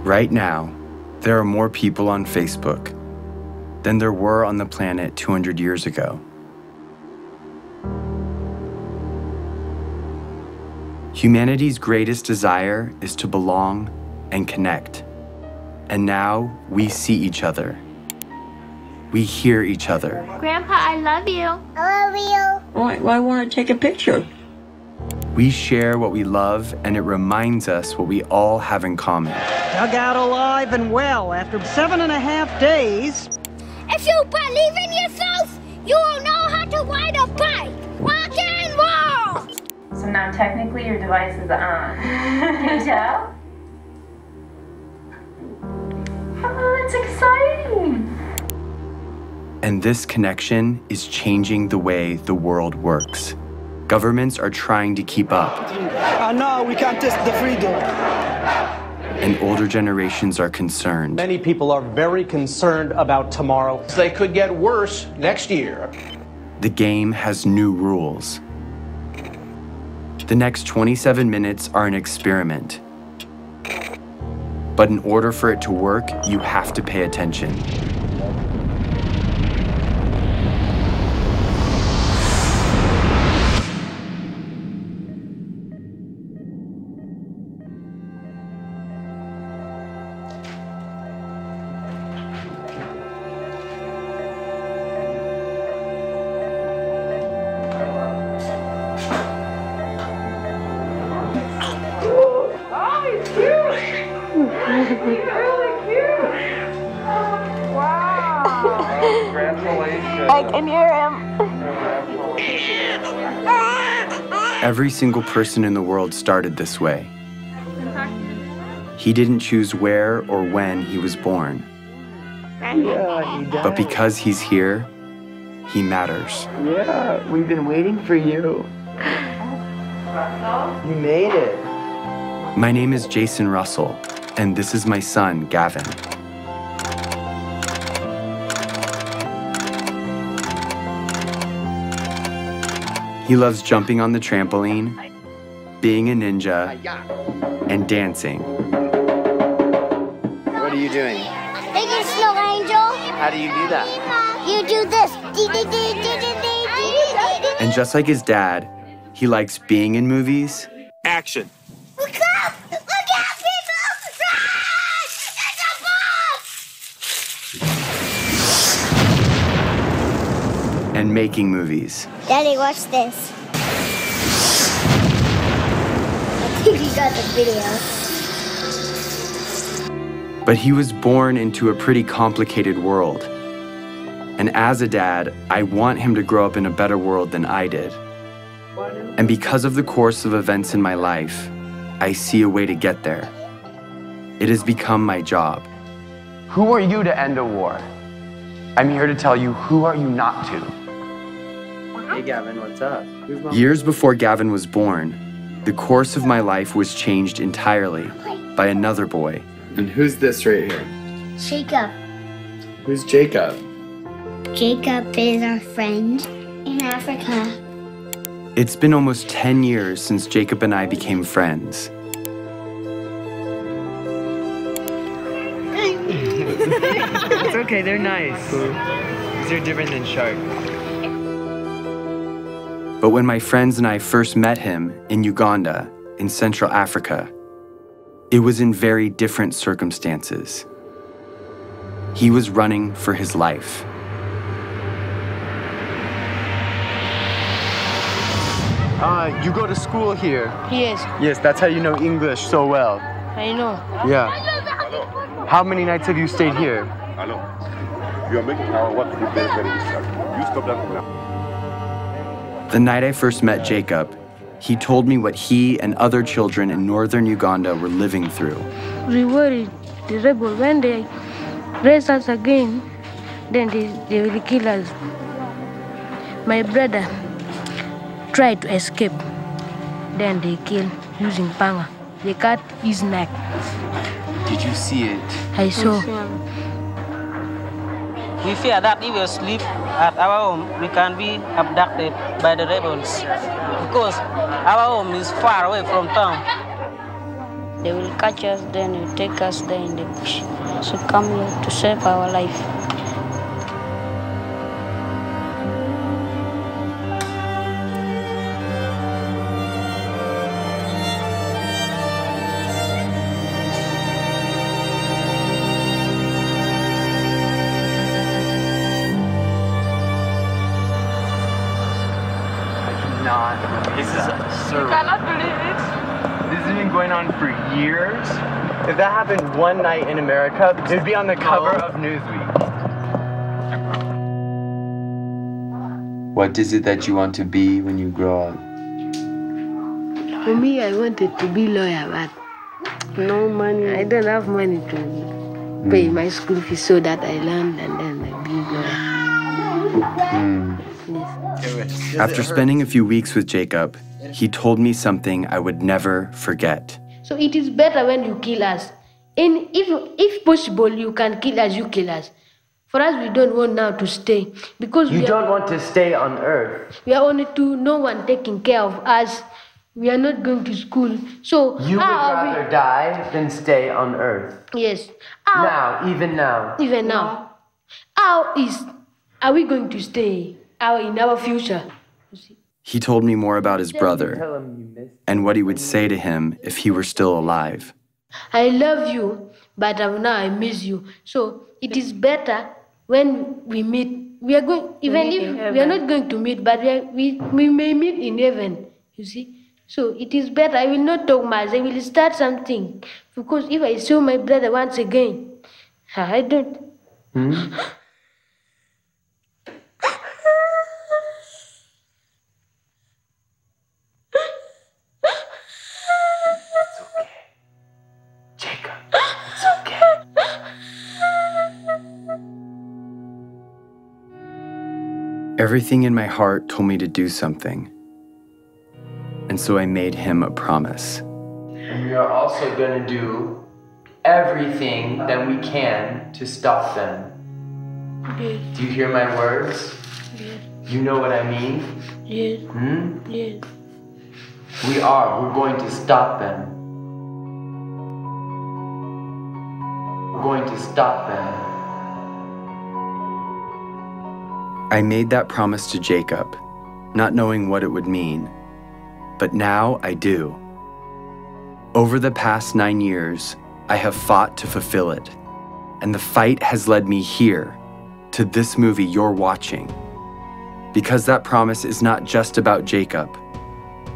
Right now, there are more people on Facebook than there were on the planet 200 years ago. Humanity's greatest desire is to belong and connect. And now we see each other. We hear each other. Grandpa, I love you. I love you. Why I want to take a picture? We share what we love, and it reminds us what we all have in common. Dug out alive and well after 7.5 days. If you believe in yourself, you will know how to ride a bike. Rock and roll! So now technically your device is on. Can you tell? Oh, that's exciting! And this connection is changing the way the world works. Governments are trying to keep up. No, we can't test the freedom. And older generations are concerned. Many people are very concerned about tomorrow. They could get worse next year. The game has new rules. The next 27 minutes are an experiment. But in order for it to work, you have to pay attention. I can hear him. Every single person in the world started this way. He didn't choose where or when he was born. Yeah, he does. But because he's here, he matters. Yeah, we've been waiting for you. You made it. My name is Jason Russell, and this is my son, Gavin. He loves jumping on the trampoline, being a ninja, and dancing. What are you doing? Making snow angel. How do you do that? You do this. And just like his dad, he likes being in movies. Action. Look up! Look out, people! Run! It's a bomb! And making movies. Daddy, watch this. I think you got the video. But he was born into a pretty complicated world. And as a dad, I want him to grow up in a better world than I did. And because of the course of events in my life, I see a way to get there. It has become my job. Who are you to end a war? I'm here to tell you, who are you not to? Hey, Gavin, what's up? Years before Gavin was born, the course of my life was changed entirely by another boy. And who's this right here? Jacob. Who's Jacob? Jacob is our friend in Africa. It's been almost 10 years since Jacob and I became friends. It's okay, they're nice. They're different than shark. But when my friends and I first met him in Uganda, in Central Africa, it was in very different circumstances. He was running for his life. You go to school here. Yes, Yes, that's how you know English so well. I know. Yeah. How many nights have you stayed here? Hello. You are making our work very, very easy. You stop that now. The night I first met Jacob, he told me what he and other children in northern Uganda were living through. We worried the rebel when they raise us again, then they will kill us. My brother tried to escape. Then they killed using panga. They cut his neck. Did you see it? I saw. We fear that if we sleep at our home, we can be abducted by the rebels because our home is far away from town. They will catch us, then will take us there in the bush. So come here to save our life. This is surreal. You cannot believe it. This has been going on for years. If that happened one night in America, it'd be on the cover of Newsweek. What is it that you want to be when you grow up? For me, I wanted to be lawyer, but no money. I don't have money to pay my school fees, so that I learned and then I be lawyer. Yes. After spending a few weeks with Jacob, he told me something I would never forget. So it is better when you kill us. And if possible, you can kill us, you kill us. For us, we don't want now to stay. Because you don't want to stay on Earth. We are only two, no one taking care of us. We are not going to school. So you would rather die than stay on Earth. Yes. Even now. Even now. Are we going to stay in our future? He told me more about his brother and what he would say to him if he were still alive. I love you, but now I miss you. So it is better when we meet. We are going, even if we are not going to meet, but we may meet in heaven, you see. So it is better. I will not talk much. I will start something. Because if I saw my brother once again, I don't. Everything in my heart told me to do something. And so I made him a promise. And we are also going to do everything that we can to stop them. Yes. Do you hear my words? Yes. You know what I mean? Yes. Yes. We're going to stop them. We're going to stop them. I made that promise to Jacob, not knowing what it would mean. But now I do. Over the past 9 years, I have fought to fulfill it. And the fight has led me here, to this movie you're watching. Because that promise is not just about Jacob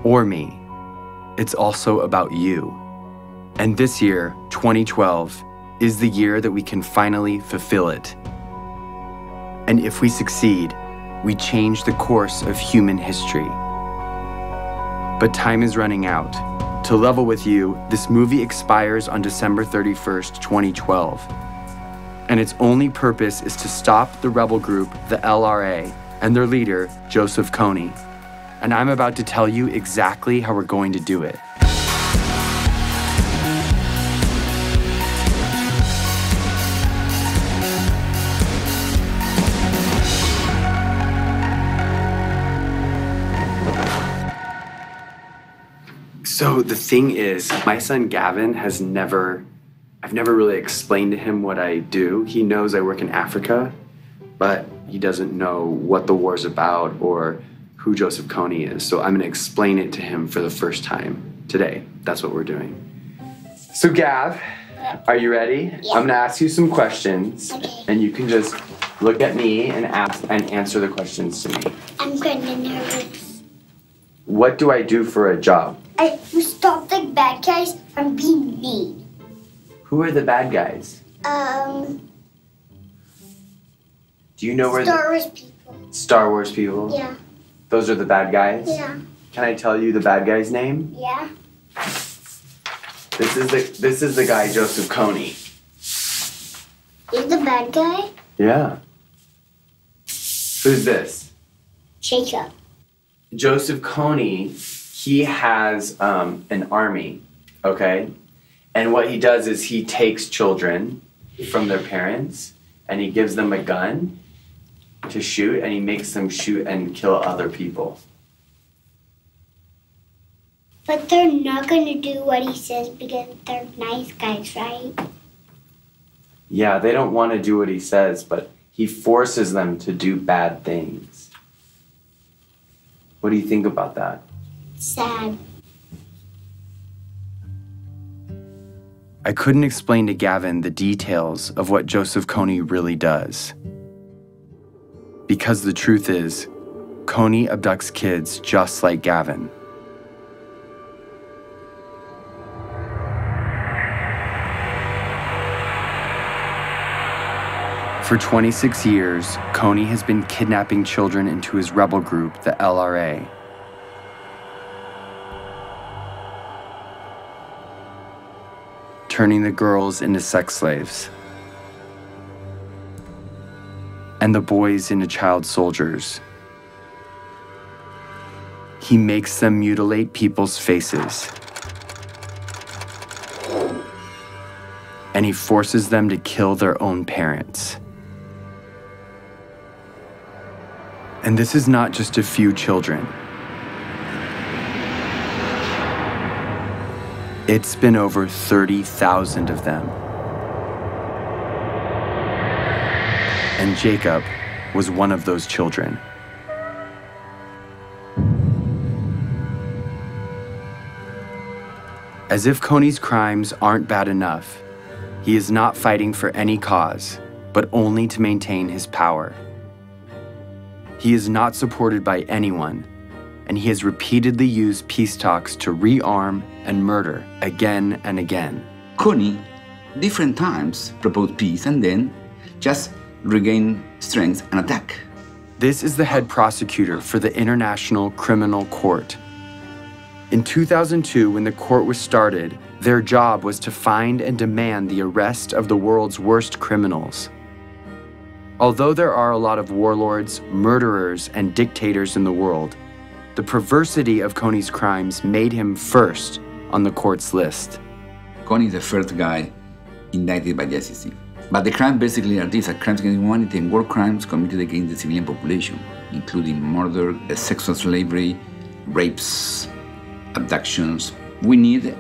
or me. It's also about you. And this year, 2012, is the year that we can finally fulfill it. And if we succeed, we change the course of human history. But time is running out. To level with you, this movie expires on December 31st, 2012. And its only purpose is to stop the rebel group, the LRA, and their leader, Joseph Kony. And I'm about to tell you exactly how we're going to do it. So the thing is, my son Gavin I've never really explained to him what I do. He knows I work in Africa, but he doesn't know what the war's about or who Joseph Kony is. So I'm gonna explain it to him for the first time today. That's what we're doing. So Gav, are you ready? Yeah. I'm gonna ask you some questions, okay. And you can just look at me and answer the questions to me. I'm kind of nervous. What do I do for a job? I stop the bad guys from being mean. Who are the bad guys? Do you know where Star Wars people. Star Wars people? Yeah. Those are the bad guys? Yeah. Can I tell you the bad guy's name? Yeah. This is the guy Joseph Kony. He's the bad guy? Yeah. Who's this? Jacob. Joseph Kony, he has an army, okay? And what he does is he takes children from their parents and he gives them a gun to shoot, and he makes them shoot and kill other people. But they're not going to do what he says because they're nice guys, right? Yeah, they don't want to do what he says, but he forces them to do bad things. What do you think about that? Sad. I couldn't explain to Gavin the details of what Joseph Kony really does. Because the truth is, Kony abducts kids just like Gavin. For 26 years, Kony has been kidnapping children into his rebel group, the LRA. Turning the girls into sex slaves. And the boys into child soldiers. He makes them mutilate people's faces. And he forces them to kill their own parents. And this is not just a few children. It's been over 30,000 of them. And Jacob was one of those children. As if Kony's crimes aren't bad enough, he is not fighting for any cause, but only to maintain his power. He is not supported by anyone, and he has repeatedly used peace talks to rearm and murder again and again. Kony, different times, proposed peace and then just regain strength and attack. This is the head prosecutor for the International Criminal Court. In 2002, when the court was started, their job was to find and demand the arrest of the world's worst criminals. Although there are a lot of warlords, murderers, and dictators in the world, the perversity of Kony's crimes made him first on the court's list. Kony is the first guy indicted by the ICC. But the crimes basically are these: crimes against humanity and war crimes committed against the civilian population, including murder, sexual slavery, rapes, abductions. We need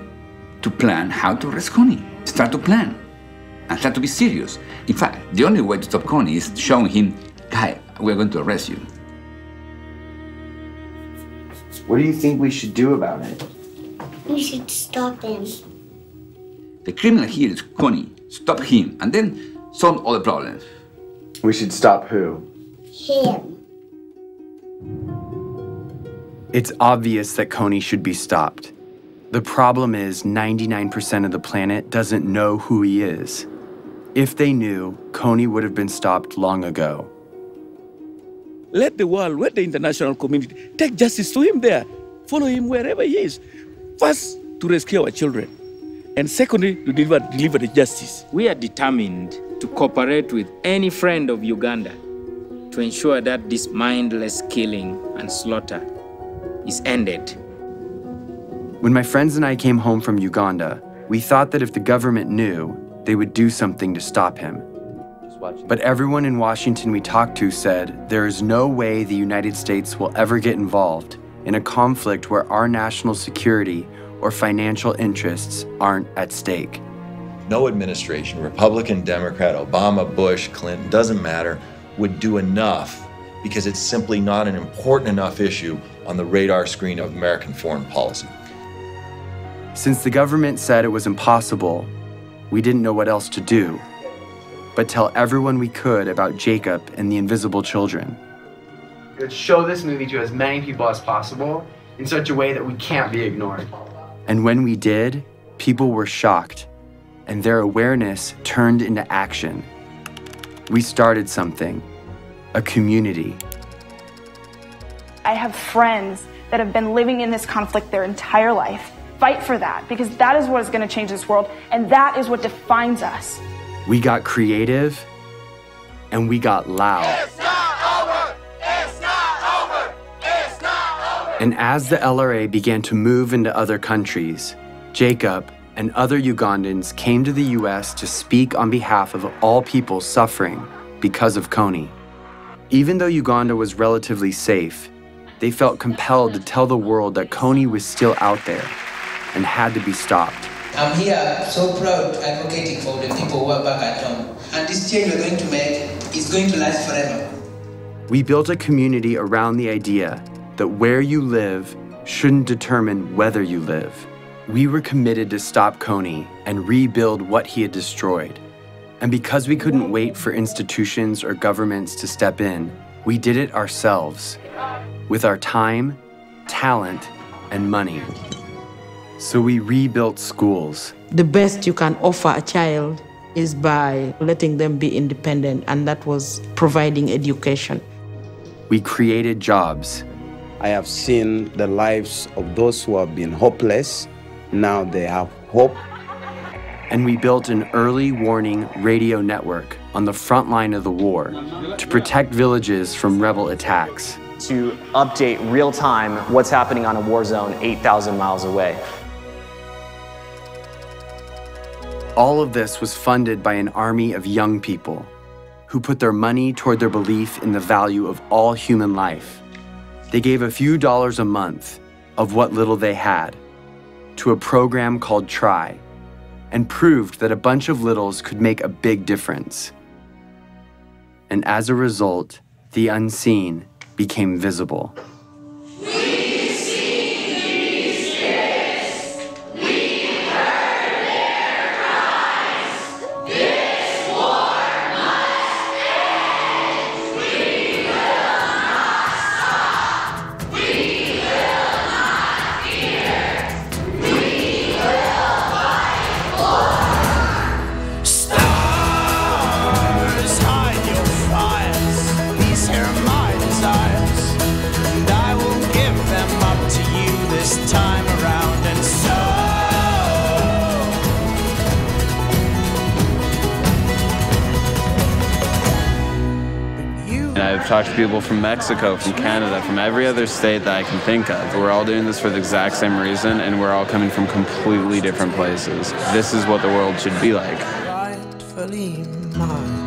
to plan how to arrest Kony. Start to plan and start to be serious. In fact, the only way to stop Kony is showing him, guy, we're going to arrest you. What do you think we should do about it? We should stop him. The criminal here is Kony. Stop him and then solve all the problems. We should stop who? Him. It's obvious that Kony should be stopped. The problem is 99% of the planet doesn't know who he is. If they knew, Kony would have been stopped long ago. Let the world, let the international community take justice to him there. Follow him wherever he is. First, to rescue our children. And secondly, to deliver the justice. We are determined to cooperate with any friend of Uganda to ensure that this mindless killing and slaughter is ended. When my friends and I came home from Uganda, we thought that if the government knew, they would do something to stop him. But everyone in Washington we talked to said there is no way the United States will ever get involved in a conflict where our national security or financial interests aren't at stake. No administration, Republican, Democrat, Obama, Bush, Clinton, doesn't matter, would do enough because it's simply not an important enough issue on the radar screen of American foreign policy. Since the government said it was impossible, we didn't know what else to do but tell everyone we could about Jacob and the invisible children. Let's show this movie to as many people as possible in such a way that we can't be ignored. And when we did, people were shocked, and their awareness turned into action. We started something, a community. I have friends that have been living in this conflict their entire life. Fight for that, because that is what is going to change this world, and that is what defines us. We got creative, and we got loud. It's not over! It's not over! It's not over! And as the LRA began to move into other countries, Jacob and other Ugandans came to the US to speak on behalf of all people suffering because of Kony. Even though Uganda was relatively safe, they felt compelled to tell the world that Kony was still out there and had to be stopped. I'm here so proud advocating for the people who are back at home. And this change we're going to make is going to last forever. We built a community around the idea that where you live shouldn't determine whether you live. We were committed to stop Kony and rebuild what he had destroyed. And because we couldn't wait for institutions or governments to step in, we did it ourselves, with our time, talent, and money. So we rebuilt schools. The best you can offer a child is by letting them be independent, and that was providing education. We created jobs. I have seen the lives of those who have been hopeless. Now they have hope. And we built an early warning radio network on the front line of the war to protect villages from rebel attacks. To update real time what's happening on a war zone 8,000 miles away. All of this was funded by an army of young people who put their money toward their belief in the value of all human life. They gave a few dollars a month of what little they had to a program called Try, and proved that a bunch of littles could make a big difference. And as a result, the unseen became visible. I've talked to people from Mexico, from Canada, from every other state that I can think of. We're all doing this for the exact same reason, and we're all coming from completely different places. This is what the world should be like. Rightfully mine.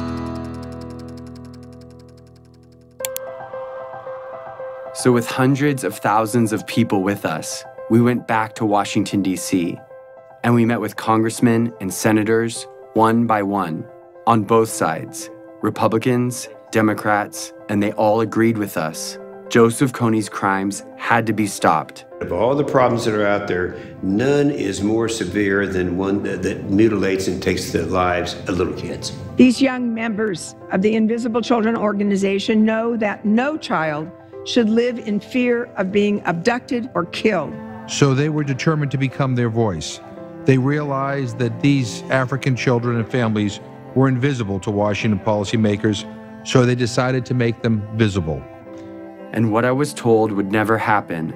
So with hundreds of thousands of people with us, we went back to Washington, D.C., and we met with congressmen and senators, one by one, on both sides, Republicans, Democrats, and they all agreed with us. Joseph Kony's crimes had to be stopped. Of all the problems that are out there, none is more severe than one that mutilates and takes the lives of little kids. These young members of the Invisible Children organization know that no child should live in fear of being abducted or killed. So they were determined to become their voice. They realized that these African children and families were invisible to Washington policymakers, so they decided to make them visible. And what I was told would never happen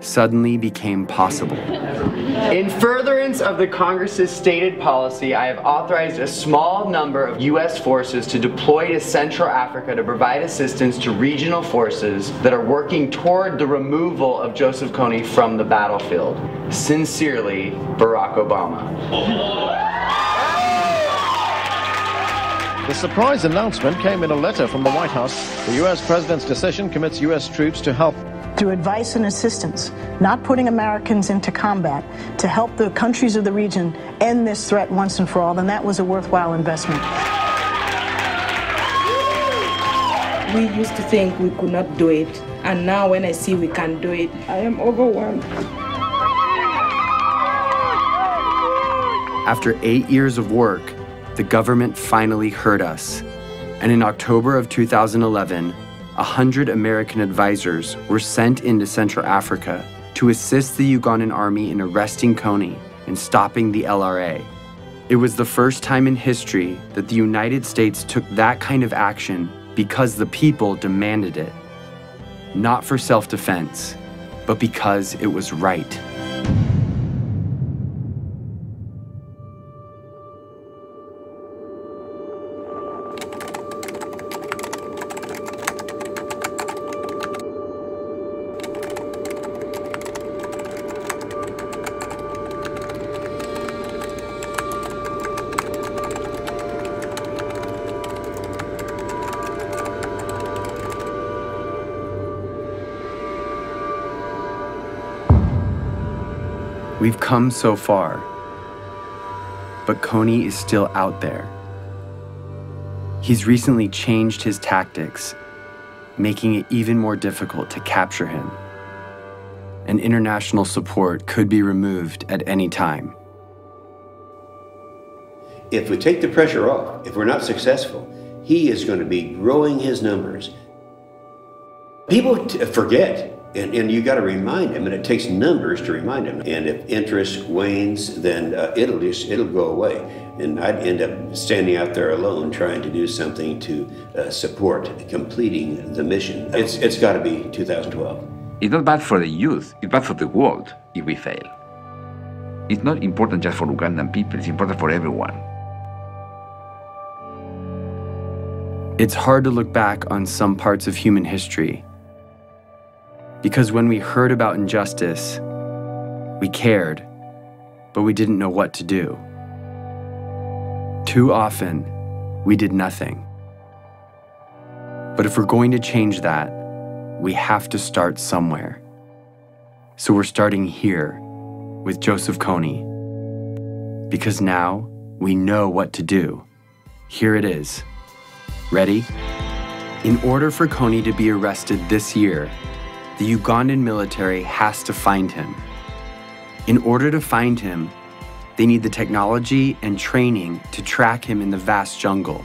suddenly became possible. In furtherance of the Congress's stated policy, I have authorized a small number of U.S. forces to deploy to Central Africa to provide assistance to regional forces that are working toward the removal of Joseph Kony from the battlefield. Sincerely, Barack Obama. The surprise announcement came in a letter from the White House. The U.S. President's decision commits U.S. troops to help. Through advice and assistance, not putting Americans into combat, to help the countries of the region end this threat once and for all, then that was a worthwhile investment. We used to think we could not do it, and now when I see we can do it, I am overwhelmed. After 8 years of work, the government finally heard us. And in October of 2011, 100 American advisors were sent into Central Africa to assist the Ugandan army in arresting Kony and stopping the LRA. It was the first time in history that the United States took that kind of action because the people demanded it. Not for self-defense, but because it was right. We've come so far, but Kony is still out there. He's recently changed his tactics, making it even more difficult to capture him. And international support could be removed at any time. If we take the pressure off, if we're not successful, he is going to be growing his numbers. People forget, and you got to remind them, and it takes numbers to remind them. And if interest wanes, then it'll go away. And I'd end up standing out there alone trying to do something to support completing the mission. It's got to be 2012. It's not bad for the youth, it's bad for the world if we fail. It's not important just for Ugandan people, it's important for everyone. It's hard to look back on some parts of human history, because when we heard about injustice, we cared, but we didn't know what to do. Too often, we did nothing. But if we're going to change that, we have to start somewhere. So we're starting here with Joseph Kony, because now we know what to do. Here it is. Ready? In order for Kony to be arrested this year, the Ugandan military has to find him. In order to find him, they need the technology and training to track him in the vast jungle.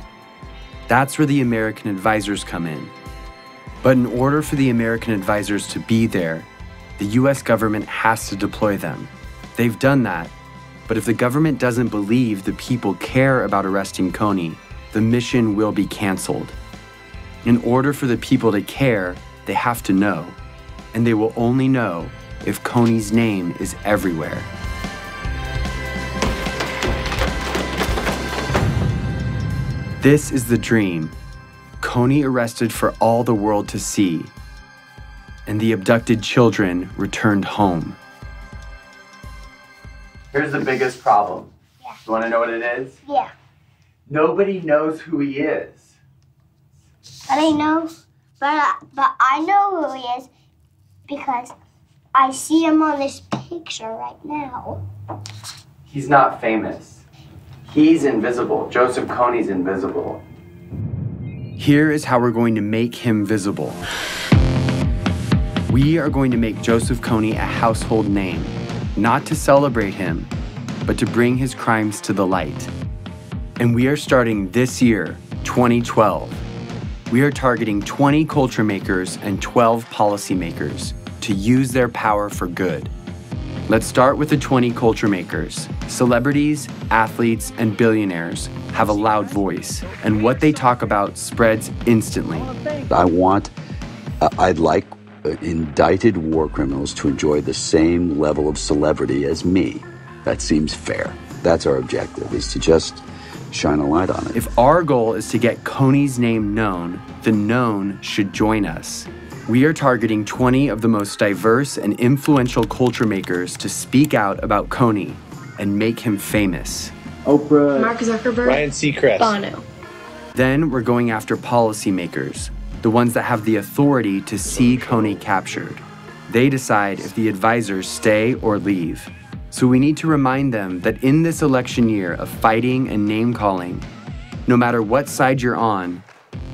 That's where the American advisors come in. But in order for the American advisors to be there, the US government has to deploy them. They've done that, but if the government doesn't believe the people care about arresting Kony, the mission will be canceled. In order for the people to care, they have to know, and they will only know if Kony's name is everywhere. This is the dream. Kony arrested for all the world to see, and the abducted children returned home. Here's the biggest problem. Yeah. You want to know what it is? Yeah. Nobody knows who he is. But I know who he is because I see him on this picture right now. He's not famous. He's invisible. Joseph Kony's invisible. Here is how we're going to make him visible. We are going to make Joseph Kony a household name, not to celebrate him, but to bring his crimes to the light. And we are starting this year, 2012. We are targeting 20 culture makers and 12 policymakers to use their power for good. Let's start with the 20 culture makers. Celebrities, athletes, and billionaires have a loud voice, and what they talk about spreads instantly. I'd like indicted war criminals to enjoy the same level of celebrity as me. That seems fair. That's our objective, is to just shine a light on it. If our goal is to get Kony's name known, the known should join us. We are targeting 20 of the most diverse and influential culture makers to speak out about Kony and make him famous. Oprah, Mark Zuckerberg, Ryan Seacrest, Bono. Then we're going after policymakers, the ones that have the authority to see Kony captured. They decide if the advisors stay or leave. So we need to remind them that in this election year of fighting and name-calling, no matter what side you're on,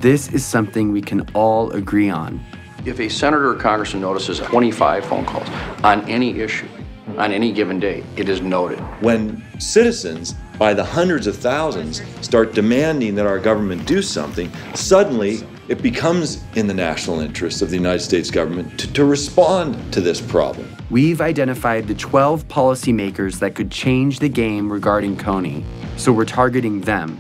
this is something we can all agree on. If a senator or congressman notices 25 phone calls on any issue, on any given day, it is noted. When citizens, by the hundreds of thousands, start demanding that our government do something, suddenly it becomes in the national interest of the United States government to respond to this problem. We've identified the 12 policymakers that could change the game regarding Kony, so we're targeting them.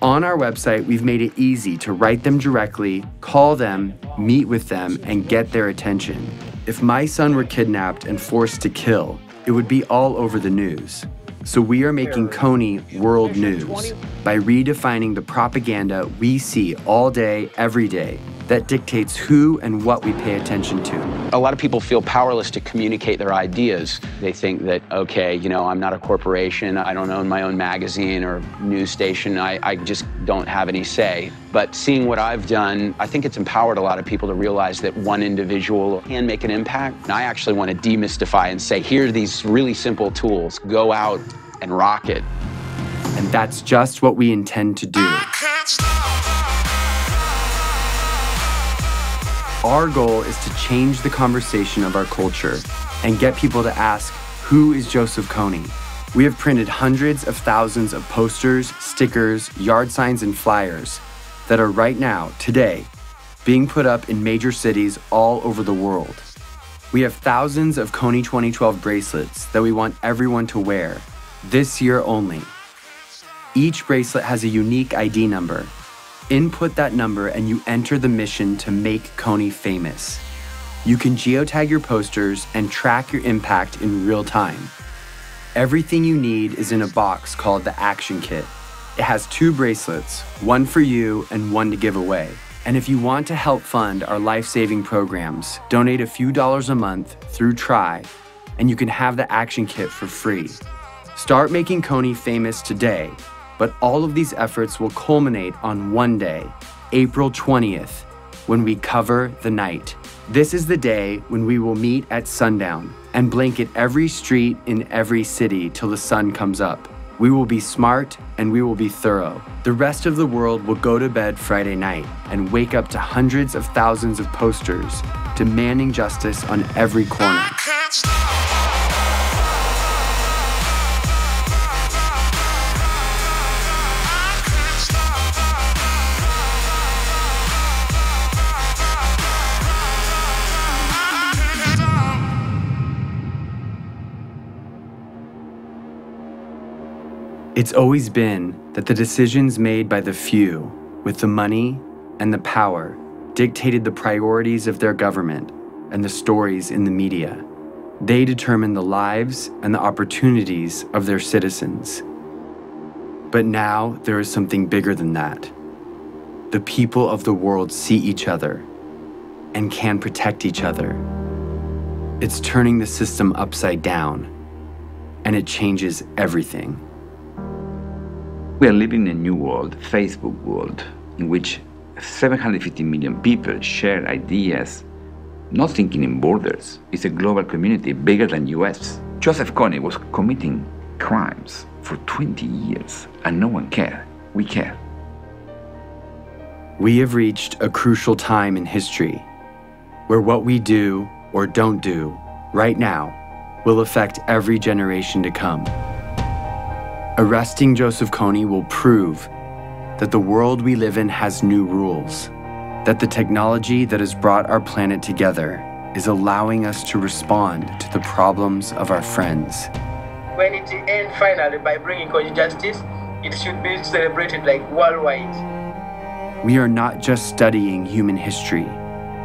On our website, we've made it easy to write them directly, call them, meet with them, and get their attention. If my son were kidnapped and forced to kill, it would be all over the news. So we are making Kony world news by redefining the propaganda we see all day, every day, that dictates who and what we pay attention to. A lot of people feel powerless to communicate their ideas. They think that, okay, you know, I'm not a corporation, I don't own my own magazine or news station, I just don't have any say. But seeing what I've done, I think it's empowered a lot of people to realize that one individual can make an impact. And I actually want to demystify and say, here are these really simple tools, go out and rock it. And that's just what we intend to do. Our goal is to change the conversation of our culture and get people to ask, who is Joseph Kony? We have printed hundreds of thousands of posters, stickers, yard signs, and flyers that are right now, today, being put up in major cities all over the world. We have thousands of Kony 2012 bracelets that we want everyone to wear, this year only. Each bracelet has a unique ID number. Input that number and you enter the mission to make Kony famous. You can geotag your posters and track your impact in real time. Everything you need is in a box called the Action Kit. It has 2 bracelets, one for you and one to give away. And if you want to help fund our life-saving programs, donate a few dollars a month through Try, and you can have the Action Kit for free. Start making Kony famous today. But all of these efforts will culminate on one day, April 20th, when we cover the night. This is the day when we will meet at sundown and blanket every street in every city till the sun comes up. We will be smart and we will be thorough. The rest of the world will go to bed Friday night and wake up to hundreds of thousands of posters demanding justice on every corner. It's always been that the decisions made by the few, with the money and the power, dictated the priorities of their government and the stories in the media. They determine the lives and the opportunities of their citizens. But now there is something bigger than that. The people of the world see each other and can protect each other. It's turning the system upside down, and it changes everything. We are living in a new world, Facebook world, in which 750 million people share ideas, not thinking in borders. It's a global community bigger than US. Joseph Kony was committing crimes for 20 years, and no one cared. We care. We have reached a crucial time in history where what we do or don't do right now will affect every generation to come. Arresting Joseph Kony will prove that the world we live in has new rules, that the technology that has brought our planet together is allowing us to respond to the problems of our friends. When it ends finally by bringing Kony justice, it should be celebrated like worldwide. We are not just studying human history,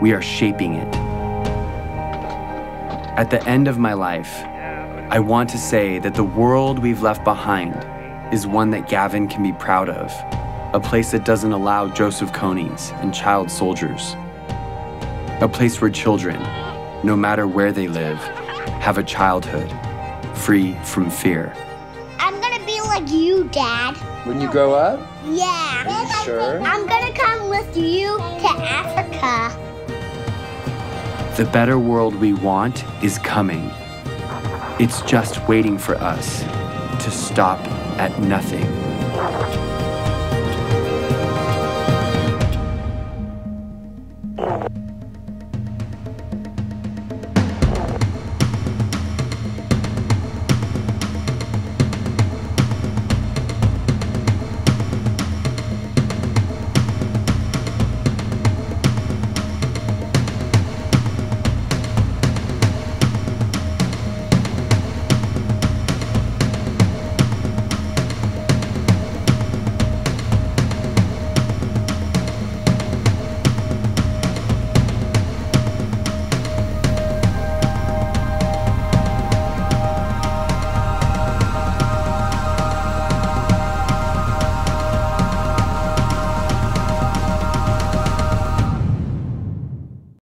we are shaping it. At the end of my life, I want to say that the world we've left behind is one that Gavin can be proud of, a place that doesn't allow Joseph Konys and child soldiers, a place where children, no matter where they live, have a childhood free from fear. I'm gonna be like you, Dad. When you grow up? Yeah. Are you sure? I'm gonna come with you to Africa. The better world we want is coming. It's just waiting for us to stop at nothing.